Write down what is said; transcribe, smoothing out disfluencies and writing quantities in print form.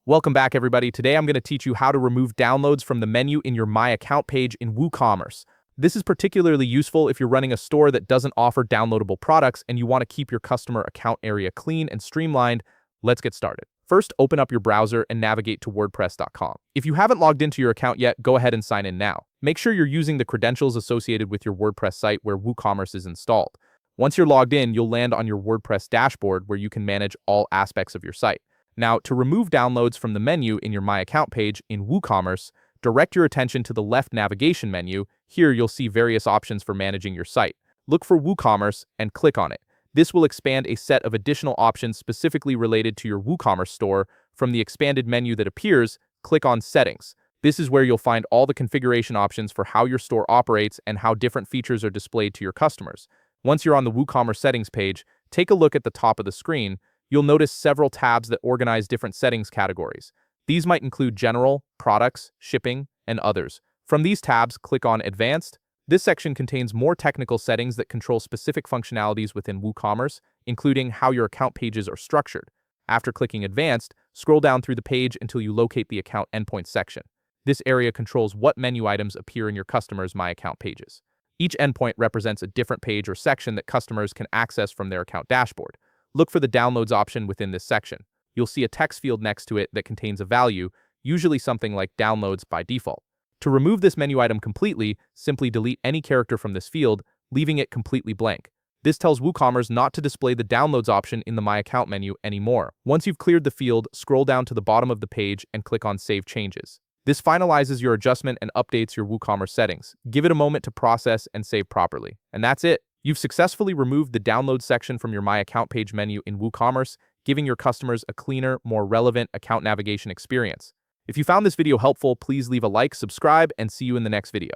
Welcome back, everybody. Today I'm going to teach you how to remove downloads from the menu in your My Account page in WooCommerce. This is particularly useful if you're running a store that doesn't offer downloadable products and you want to keep your customer account area clean and streamlined. Let's get started. First, open up your browser and navigate to WordPress.com. If you haven't logged into your account yet, go ahead and sign in now. Make sure you're using the credentials associated with your WordPress site where WooCommerce is installed. Once you're logged in, you'll land on your WordPress dashboard where you can manage all aspects of your site. Now, to remove downloads from the menu in your My Account page in WooCommerce, direct your attention to the left navigation menu. Here, you'll see various options for managing your site. Look for WooCommerce and click on it. This will expand a set of additional options specifically related to your WooCommerce store. From the expanded menu that appears, click on Settings. This is where you'll find all the configuration options for how your store operates and how different features are displayed to your customers. Once you're on the WooCommerce settings page, take a look at the top of the screen. You'll notice several tabs that organize different settings categories. These might include General, Products, Shipping, and others. From these tabs, click on Advanced. This section contains more technical settings that control specific functionalities within WooCommerce, including how your account pages are structured. After clicking Advanced, scroll down through the page until you locate the Account Endpoint section. This area controls what menu items appear in your customers' My Account pages. Each endpoint represents a different page or section that customers can access from their account dashboard. Look for the Downloads option within this section. You'll see a text field next to it that contains a value, usually something like Downloads by default. To remove this menu item completely, simply delete any character from this field, leaving it completely blank. This tells WooCommerce not to display the Downloads option in the My Account menu anymore. Once you've cleared the field, scroll down to the bottom of the page and click on Save Changes. This finalizes your adjustment and updates your WooCommerce settings. Give it a moment to process and save properly. And that's it. You've successfully removed the Download section from your My Account page menu in WooCommerce, giving your customers a cleaner, more relevant account navigation experience. If you found this video helpful, please leave a like, subscribe, and see you in the next video.